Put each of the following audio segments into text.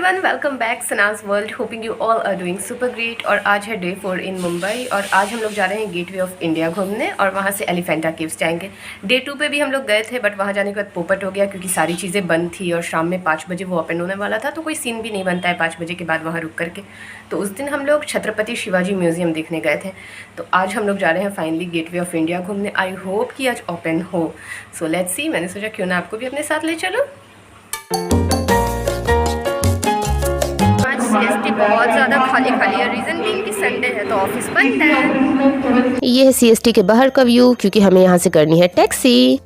Everyone, welcome back सनाज world. Hoping you all are doing super great. और आज है डे 4 इन मुंबई और आज हम लोग जा रहे हैं गेटवे ऑफ इंडिया घूमने और वहाँ से एलिफेंटा केव्स जाएंगे। डे 2 पे भी हम लोग गए थे बट वहाँ जाने के बाद पोपट हो गया क्योंकि सारी चीज़ें बंद थी और शाम में 5 बजे वो ओपन होने वाला था, तो कोई सीन भी नहीं बनता है 5 बजे के बाद वहाँ रुक करके। तो उस दिन हम लोग छत्रपति शिवाजी म्यूज़ियम देखने गए थे। तो आज हम लोग जा रहे हैं फाइनली गेटवे ऑफ इंडिया घूमने। आई होप कि आज ओपन हो। So let's see. मैंने सोचा क्यों ना आपको भी अपने साथ ले चलो। सीएसटी बहुत ज़्यादा खाली है। रीज़न बीइंग कि संडे है तो ऑफिस बंद है। ये है सीएसटी के बाहर का व्यू क्योंकि हमें यहाँ से करनी है टैक्सी।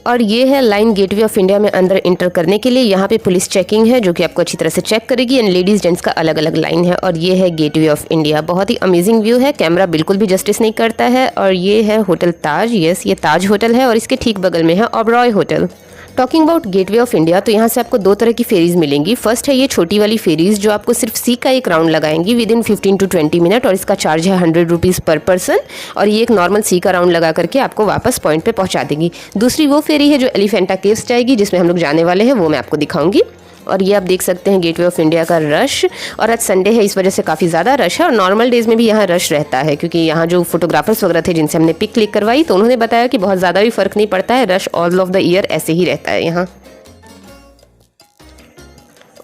और ये है लाइन गेटवे ऑफ इंडिया में अंदर इंटर करने के लिए। यहाँ पे पुलिस चेकिंग है जो कि आपको अच्छी तरह से चेक करेगी एंड लेडीज़ जेंट्स का अलग अलग लाइन है। और ये है गेटवे ऑफ इंडिया। बहुत ही अमेजिंग व्यू है, कैमरा बिल्कुल भी जस्टिस नहीं करता है। और ये है होटल ताज। यस, ये ताज होटल है और इसके ठीक बगल में है Oberoi hotel. Talking about gateway of India, तो यहाँ से आपको 2 तरह की फेरीज मिलेंगी। फर्स्ट है ये छोटी वाली फेरीज जो आपको सिर्फ सी का एक राउंड लगाएंगी विद इन 15 to 20 मिनट और इसका चार्ज है 100 रुपीज़ पर पर्सन। और ये एक नॉर्मल सी का राउंड लगा करके आपको वापस पॉइंट पे पहुँचा देगी। दूसरी वो फेरी है जो एलिफेंटा केव्स जाएगी जिसमें हम लोग जाने वाले हैं, वो मैं आपको दिखाऊंगी। और ये आप देख सकते हैं गेटवे ऑफ इंडिया का रश। और आज संडे है इस वजह से काफ़ी ज़्यादा रश है और नॉर्मल डेज़ में भी यहाँ रश रहता है क्योंकि यहाँ जो फोटोग्राफर्स वगैरह थे जिनसे हमने पिक क्लिक करवाई तो उन्होंने बताया कि बहुत ज़्यादा भी फ़र्क नहीं पड़ता है, rush all of the year ऐसे ही रहता है यहाँ।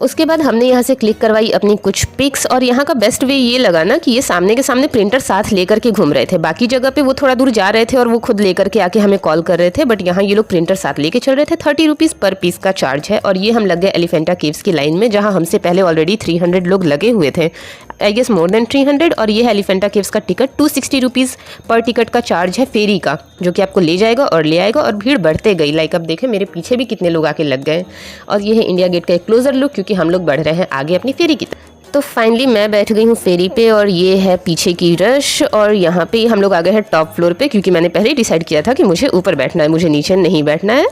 उसके बाद हमने यहाँ से क्लिक करवाई अपनी कुछ पिक्स और यहाँ का बेस्ट वे ये लगा ना कि ये सामने के सामने प्रिंटर साथ लेकर के घूम रहे थे। बाकी जगह पे वो थोड़ा दूर जा रहे थे और वो खुद लेकर के आके हमें कॉल कर रहे थे, बट यहाँ ये लोग प्रिंटर साथ लेके चल रहे थे। 30 रुपीज़ पर पीस का चार्ज है। और ये हम लग गए एलिफेंटा केव्स की लाइन में जहाँ हमसे पहले ऑलरेडी 300 लोग लगे हुए थे, आई गेस मोर देन 300। और ये है एलिफेंटा केव्स का टिकट। 260 रुपीज़ पर टिकट का चार्ज है फेरी का, जो कि आपको ले जाएगा और ले आएगा। और भीड़ बढ़ते गई, लाइक अब देखें मेरे पीछे भी कितने लोग आके लग गए। और ये है इंडिया गेट का एक क्लोजर लुक क्योंकि हम लोग बढ़ रहे हैं आगे अपनी फेरी की तरफ। तो फाइनली मैं बैठ गई हूँ फेरी पे और ये है पीछे की रश। और यहाँ पे हम लोग आ गए हैं टॉप फ्लोर पे क्योंकि मैंने पहले ही डिसाइड किया था कि मुझे ऊपर बैठना है, मुझे नीचे नहीं बैठना है।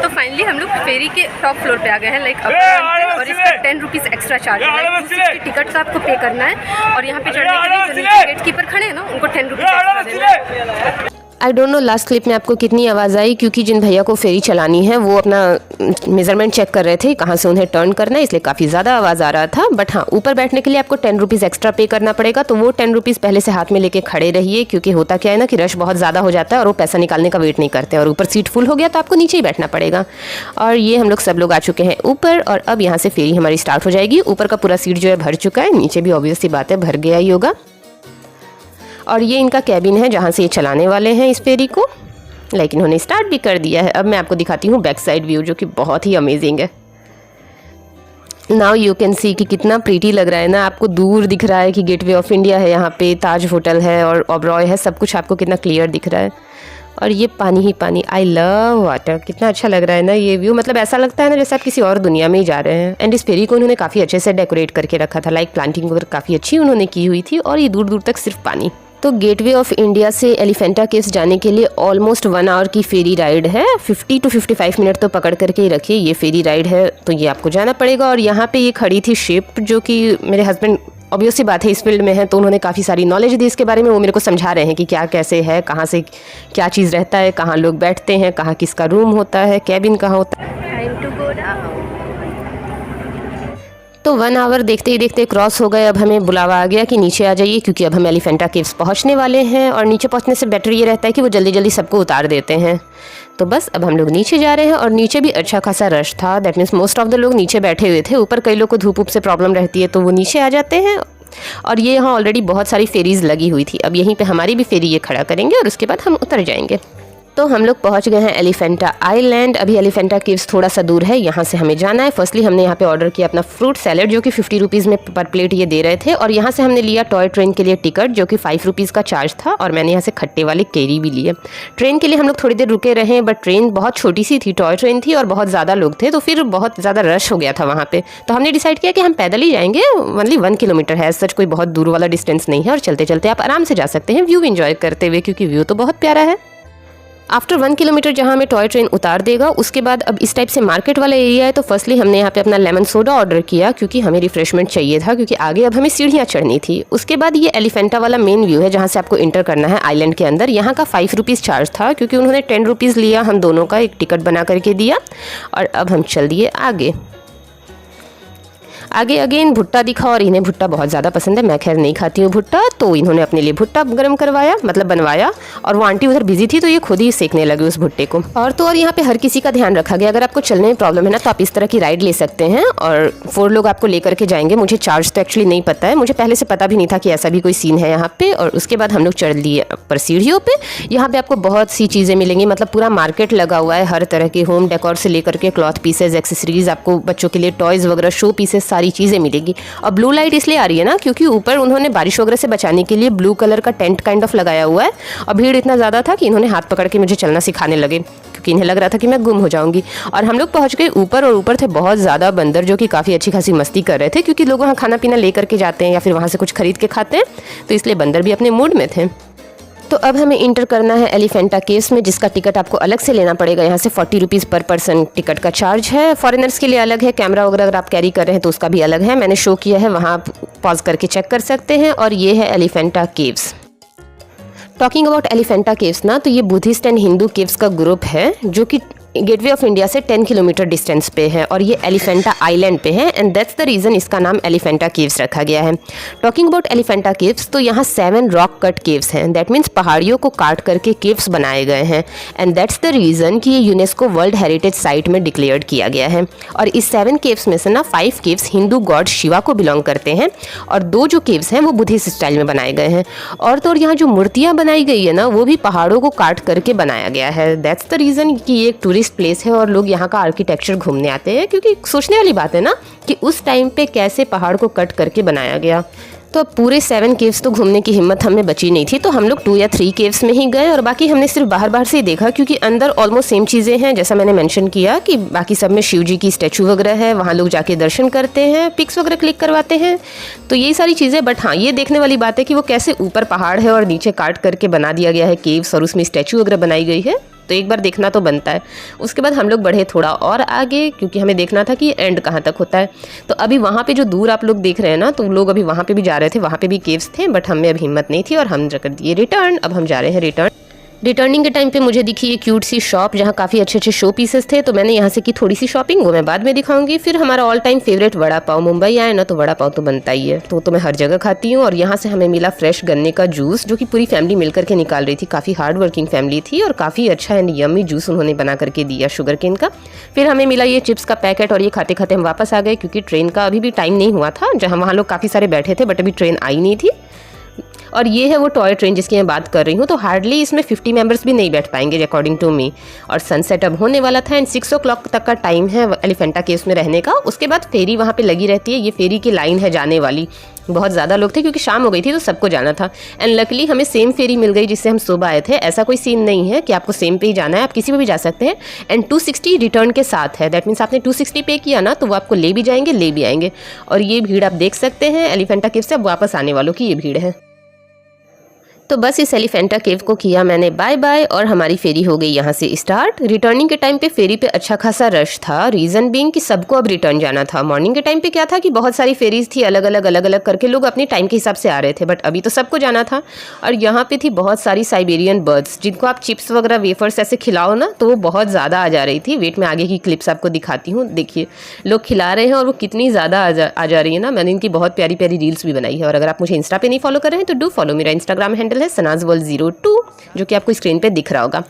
तो फाइनली हम लोग फेरी के टॉप फ्लोर पे आ गए हैं, लाइक और इसका 10 रुपीज़ एक्स्ट्रा चार्ज है। लाइक 260 टिकट का आपको पे करना है और यहाँ पे चढ़ने के लिए जो नीचे गेट कीपर खड़े हैं ना उनको 10 रुपीज़ एक्स्ट्रा देना है। I don't know last clip में आपको कितनी आवाज़ आई क्योंकि जिन भैया को फेरी चलानी है वो अपना मेजरमेंट चेक कर रहे थे कहाँ से उन्हें टर्न करना है, इसलिए काफ़ी ज़्यादा आवाज़ आ रहा था। बट हाँ, ऊपर बैठने के लिए आपको 10 रुपीज़ एक्स्ट्रा पे करना पड़ेगा। तो वो 10 रुपीज़ पहले से हाथ में लेके खड़े रहिए क्योंकि होता क्या है ना कि रश बहुत ज़्यादा हो जाता है और वो पैसा निकालने का वेट नहीं करते और ऊपर सीट फुल हो गया तो आपको नीचे ही बैठना पड़ेगा। और ये हम लोग सब लोग आ चुके हैं ऊपर और अब यहाँ से फेरी हमारी स्टार्ट हो जाएगी। ऊपर का पूरा सीट जो है भर चुका है, नीचे भी ऑब्वियस सी बात है भर गया ही होगा। और ये इनका कैबिन है जहाँ से ये चलाने वाले हैं इस फेरी को, लाइक इन्होंने स्टार्ट भी कर दिया है। अब मैं आपको दिखाती हूँ बैक साइड व्यू जो कि बहुत ही अमेजिंग है। नाउ यू कैन सी कि कितना प्रीटी लग रहा है ना। आपको दूर दिख रहा है कि गेटवे ऑफ इंडिया है, यहाँ पे ताज होटल है और ओबरॉय है, सब कुछ आपको कितना क्लियर दिख रहा है। और ये पानी ही पानी, आई लव वाटर। कितना अच्छा लग रहा है ना ये व्यू, मतलब ऐसा लगता है ना जैसे आप किसी और दुनिया में ही जा रहे हैं। एंड इस फेरी को उन्होंने काफ़ी अच्छे से डेकोरेट करके रखा था, लाइक प्लांटिंग वगैरह काफ़ी अच्छी उन्होंने की हुई थी और ये दूर दूर तक सिर्फ पानी। तो गेटवे ऑफ इंडिया से एलिफेंटा केव्स जाने के लिए ऑलमोस्ट 1 आवर की फेरी राइड है। 50 to 55 मिनट तो पकड़ करके ही रखिए, ये फेरी राइड है तो ये आपको जाना पड़ेगा। और यहाँ पे ये खड़ी थी शिप जो कि मेरे हस्बैंड ऑब्वियस सी बात है इस फील्ड में है तो उन्होंने काफ़ी सारी नॉलेज दी इसके बारे में। वो मेरे को समझा रहे हैं कि क्या कैसे है, कहाँ से क्या चीज़ रहता है, कहाँ लोग बैठते हैं, कहाँ किसका रूम होता है, कैबिन कहाँ होता है। तो 1 आवर देखते ही देखते क्रॉस हो गए। अब हमें बुलावा आ गया कि नीचे आ जाइए क्योंकि अब हम एलिफेंटा केव्स पहुंचने वाले हैं। और नीचे पहुंचने से बेटर ये रहता है कि वो जल्दी जल्दी सबको उतार देते हैं। तो बस अब हम लोग नीचे जा रहे हैं और नीचे भी अच्छा खासा रश था। That means most of the लोग नीचे बैठे हुए थे। ऊपर कई लोग को धूप से प्रॉब्लम रहती है तो वो नीचे आ जाते हैं। और ये यहाँ ऑलरेडी बहुत सारी फेरीज लगी हुई थी। अब यहीं पर हमारी भी फेरी ये खड़ा करेंगे और उसके बाद हम उतर जाएंगे। तो हम लोग पहुंच गए हैं एलिफेंटा आइलैंड। अभी एलिफेंटा केव्स थोड़ा सा दूर है, यहाँ से हमें जाना है। फर्स्टली हमने यहाँ पे ऑर्डर किया अपना फ्रूट सैलेड जो कि 50 रुपीज़ में पर प्लेट ये दे रहे थे। और यहाँ से हमने लिया टॉय ट्रेन के लिए टिकट जो कि 5 रुपीज़ का चार्ज था। और मैंने यहाँ से खट्टे वाले केरी भी लिए। ट्रेन के लिए हम लोग थोड़ी देर रुके रहे बट ट्रेन बहुत छोटी सी थी, टॉय ट्रेन थी और बहुत ज़्यादा लोग थे तो फिर बहुत ज़्यादा रश हो गया था वहाँ पर। तो हमने डिसाइड किया कि हम पैदल ही जाएंगे। ओनली 1 किलोमीटर है, सच कोई बहुत दूर वाला डिस्टेंस नहीं है और चलते चलते आप आराम से जा सकते हैं व्यू इन्जॉय करते हुए क्योंकि व्यू तो बहुत प्यारा है। आफ्टर 1 किलोमीटर जहाँ हमें टॉय ट्रेन उतार देगा, उसके बाद अब इस टाइप से मार्केट वाला एरिया है। तो फर्स्टली हमने यहाँ पे अपना लेमन सोडा ऑर्डर किया क्योंकि हमें रिफ्रेशमेंट चाहिए था, क्योंकि आगे अब हमें सीढ़ियाँ चढ़नी थी। उसके बाद ये एलिफेंटा वाला मेन व्यू है जहाँ से आपको इंटर करना है आइलैंड के अंदर। यहाँ का 5 रुपीज़ चार्ज था क्योंकि उन्होंने 10 रुपीज़ लिया, हम दोनों का एक टिकट बना करके दिया। और अब हम चल दिए आगे। आगे अगेन भुट्टा दिखा और इन्हें भुट्टा बहुत ज़्यादा पसंद है। मैं खैर नहीं खाती हूँ भुट्टा, तो इन्होंने अपने लिए भुट्टा गर्म करवाया, मतलब बनवाया। और वो आंटी उधर बिजी थी तो ये खुद ही सेकने लगे उस भुट्टे को। और तो और यहाँ पे हर किसी का ध्यान रखा गया। अगर आपको चलने में प्रॉब्लम है ना, तो आप इस तरह की राइड ले सकते हैं और 4 लोग आपको लेकर के जाएंगे। मुझे चार्ज तो एक्चुअली नहीं पता है, मुझे पहले से पता भी नहीं था कि ऐसा भी कोई सीन है यहाँ पे। और उसके बाद हम लोग चढ़ लिए ऊपर सीढ़ियों पे। यहाँ पे आपको बहुत सी चीज़ें मिलेंगी, मतलब पूरा मार्केट लगा हुआ है हर तरह के, होम डेकोर से लेकर के क्लॉथ पीसेज, एक्सेसरीज, आपको बच्चों के लिए टॉयज़ वगैरह, शो पीसेस, सारी चीज़ें मिलेगी। और ब्लू लाइट इसलिए आ रही है ना क्योंकि ऊपर उन्होंने बारिश वगैरह से बचाने के लिए ब्लू कलर का टेंट काइंड ऑफ लगाया हुआ है। और भीड़ इतना ज़्यादा था कि इन्होंने हाथ पकड़ के मुझे चलना सिखाने लगे क्योंकि इन्हें लग रहा था कि मैं गुम हो जाऊंगी। और हम लोग पहुंच गए ऊपर, और ऊपर थे बहुत ज़्यादा बंदर जो कि काफ़ी अच्छी खासी मस्ती कर रहे थे, क्योंकि लोग वहाँ खाना पीना लेकर के जाते हैं या फिर वहाँ से कुछ खरीद के खाते हैं, तो इसलिए बंदर भी अपने मूड में थे। तो अब हमें इंटर करना है एलिफेंटा केव्स में, जिसका टिकट आपको अलग से लेना पड़ेगा। यहाँ से 40 रुपीज़ पर पर्सन टिकट का चार्ज है। फॉरेनर्स के लिए अलग है, कैमरा वगैरह अगर आप कैरी कर रहे हैं तो उसका भी अलग है। मैंने शो किया है, वहाँ आप पॉज करके चेक कर सकते हैं। और ये है Elephanta caves. Talking about Elephanta caves ना, तो ये बुद्धिस्ट एंड हिंदू केव्स का ग्रुप है जो कि गेटवे ऑफ इंडिया से 10 किलोमीटर डिस्टेंस पे है, और ये एलिफेंटा आइलैंड पे है। एंड दैट्स द रीज़न इसका नाम एलिफेंटा केव्स रखा गया है। टॉकिंग अबाउट एलिफेंटा केव्स, तो यहाँ 7 रॉक कट केव्स हैं। दैट मीन्स पहाड़ियों को काट करके केव्स बनाए गए हैं। एंड दैट्स द रीज़न कि ये यूनेस्को वर्ल्ड हेरिटेज साइट में डिक्लेयर्ड किया गया है। और इस 7 केव्स में से ना 5 केव्स हिंदू गॉड शिवा को बिलोंग करते हैं, और 2 जो केव्स हैं वो बुद्धिस्ट स्टाइल में बनाए गए हैं। और तो और यहाँ जो मूर्तियाँ बनाई गई है ना, वो भी पहाड़ों को काट करके बनाया गया है। दैट्स द रीज़न कि ये एक टूरिस्ट प्लेस है और लोग यहाँ का आर्किटेक्चर घूमने आते हैं, क्योंकि सोचने वाली बात है ना कि उस टाइम पे कैसे पहाड़ को कट करके बनाया गया। तो पूरे 7 केव्स तो घूमने की हिम्मत हमें बची नहीं थी, तो हम लोग 2 या 3 केव्स में ही गए, और बाकी हमने सिर्फ बाहर बाहर से ही देखा, क्योंकि अंदर ऑलमोस्ट सेम चीज़ें हैं जैसा मैंने मेंशन किया कि बाकी सब में शिव जी की स्टैचू वगैरह है, वहाँ लोग जाके दर्शन करते हैं, पिक्स वगैरह क्लिक करवाते हैं, तो यही सारी चीज़ें। बट हाँ, ये देखने वाली बात है कि वो कैसे ऊपर पहाड़ है और नीचे काट करके बना दिया गया है केव्स, और उसमें स्टैचू वगैरह बनाई गई है, तो एक बार देखना तो बनता है। उसके बाद हम लोग बढ़े थोड़ा और आगे, क्योंकि हमें देखना था कि एंड कहाँ तक होता है। तो अभी वहाँ पे जो दूर आप लोग देख रहे हैं ना, तो लोग अभी वहाँ पे भी जा रहे थे, वहाँ पे भी केव्स थे, बट हमें अभी हिम्मत नहीं थी और हम कर दिए रिटर्न। अब हम जा रहे हैं रिटर्न। रिटर्निंग के टाइम पे मुझे दिखी ये क्यूट सी शॉप जहाँ काफ़ी अच्छे अच्छे शो पीसेस थे, तो मैंने यहाँ से की थोड़ी सी शॉपिंग, वो मैं बाद में दिखाऊंगी। फिर हमारा all time favourite vada pav, Mumbai आए ना तो वड़ा पाव तो बनता ही है, तो मैं हर जगह खाती हूँ। और यहाँ से हमें मिला फ्रेश गन्ने का जूस, जो कि पूरी फैमिली मिलकर के निकाल रही थी। काफ़ी हार्ड वर्किंग फैमिली थी और काफ़ी अच्छा एंड यम्मी जूस उन्होंने बना करके दिया शुगर केन का। फिर हमें मिला ये चिप्स का पैकेट, और ये खाते खाते हम वापस आ गए, क्योंकि ट्रेन का अभी भी टाइम नहीं हुआ था। जहाँ वहाँ लोग काफ़ी सारे बैठे थे, बट अभी ट्रेन आई नहीं थी। और ये है वो टॉय ट्रेन जिसकी मैं बात कर रही हूँ, तो हार्डली इसमें 50 मेंबर्स भी नहीं बैठ पाएंगे अकॉर्डिंग टू मी। और सनसेट अब होने वाला था, एंड 6 o'clock तक का टाइम है एलिफेंटा केव्स में रहने का। उसके बाद फेरी वहाँ पे लगी रहती है, ये फेरी की लाइन है जाने वाली। बहुत ज़्यादा लोग थे क्योंकि शाम हो गई थी, तो सबको जाना था। एंड लकली हमें सेम फेरी मिल गई जिससे हम सुबह आए थे। ऐसा कोई सीन नहीं है कि आपको सेम पे ही जाना है, आप किसी पे भी जा सकते हैं। एंड 260 रिटर्न के साथ है, दैट मीन्स आपने 260 पे किया ना, तो वो आपको ले भी जाएंगे, ले भी आएंगे। और ये भीड़ आप देख सकते हैं एलिफेंटा केव्स से अब वापस आने वालों की ये भीड़ है। तो बस इस एलिफेंटा केव को किया मैंने बाय बाय, और हमारी फेरी हो गई यहाँ से स्टार्ट। रिटर्निंग के टाइम पे फेरी पे अच्छा खासा रश था, रीज़न बीइंग कि सबको अब रिटर्न जाना था। मॉर्निंग के टाइम पे क्या था कि बहुत सारी फेरीज थी, अलग अलग करके लोग अपने टाइम के हिसाब से आ रहे थे, बट अभी तो सबको जाना था। और यहाँ पे थी बहुत सारी साइबेरियन बर्ड्स, जिनको आप चिप्स वगैरह वेफर्स ऐसे खिलाओ ना, तो वो बहुत ज़्यादा आ जा रही थी। वेट में आगे की क्लिप्स आपको दिखाती हूँ, देखिए लोग खिला रहे हैं और वो कितनी ज़्यादा आ जा रही है ना। मैंने इनकी बहुत प्यारी प्यारी रील्स भी बनाई है, और अगर आप मुझे इंस्टा पे नहीं फॉलो कर रहे हैं तो डू फॉलो। मेरा इंस्टाग्राम हैंडल है SanazWorld02, जो कि आपको स्क्रीन पे दिख रहा होगा।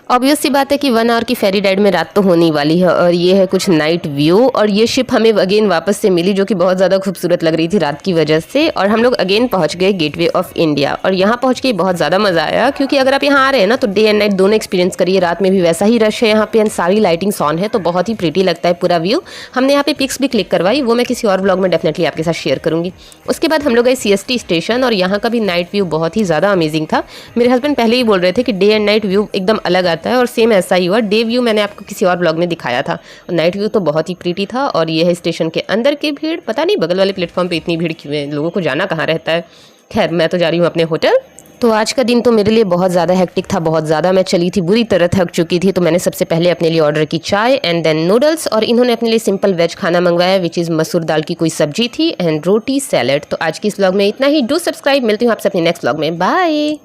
ऑब्वियस सी बात है कि 1 आवर की फेरी राइड में रात तो होने वाली है, और ये है कुछ नाइट व्यू। और ये शिप हमें अगेन वापस से मिली, जो कि बहुत ज़्यादा खूबसूरत लग रही थी रात की वजह से। और हम लोग अगेन पहुंच गए गेटवे ऑफ इंडिया, और यहाँ पहुंच के बहुत ज़्यादा मज़ा आया, क्योंकि अगर आप यहाँ आ रहे हैं ना तो डे एंड नाइट दोनों एक्सपीरियंस करिए। रात में भी वैसा ही रश है यहाँ पे, एंड सारी लाइटिंग्स ऑन है, तो बहुत ही प्रीटी लगता है पूरा व्यू। हमने यहाँ पे पिक्स भी क्लिक करवाई, वो मैं किसी और ब्लॉग में डेफिनेटली आपके साथ शेयर करूँगी। उसके बाद हम लोग गए CST स्टेशन, और यहाँ का भी नाइट व्यू बहुत ही ज़्यादा अमेजिंग था। मेरे हस्बैंड पहले ही बोल रहे थे कि डे एंड नाइट व्यू एकदम अलग आता है, और सेम ऐसा ही हुआ। डे व्यू मैंने आपको किसी और ब्लॉग में दिखाया था, और नाइट व्यू तो बहुत ही प्रीटी था। और ये है स्टेशन के अंदर की भीड़, पता नहीं बगल वाले प्लेटफॉर्म पे इतनी भीड़ क्यों है, लोगों को जाना कहाँ रहता है। खैर मैं तो जा रही हूँ अपने होटल। तो आज का दिन तो मेरे लिए बहुत ज़्यादा हेक्टिक था, बहुत ज़्यादा मैं चली थी, बुरी तरह थक चुकी थी। तो मैंने सबसे पहले अपने लिए ऑर्डर की चाय एंड देन नूडल्स, और इन्होंने अपने लिए सिंपल वेज खाना मंगवाया विच इज़ मसूर दाल की कोई सब्जी थी एंड रोटी सैलड। तो आज की इस व्लॉग में इतना ही। डू सब्सक्राइब, मिलती हूँ आपसे अपने नेक्स्ट व्लॉग में। बाय।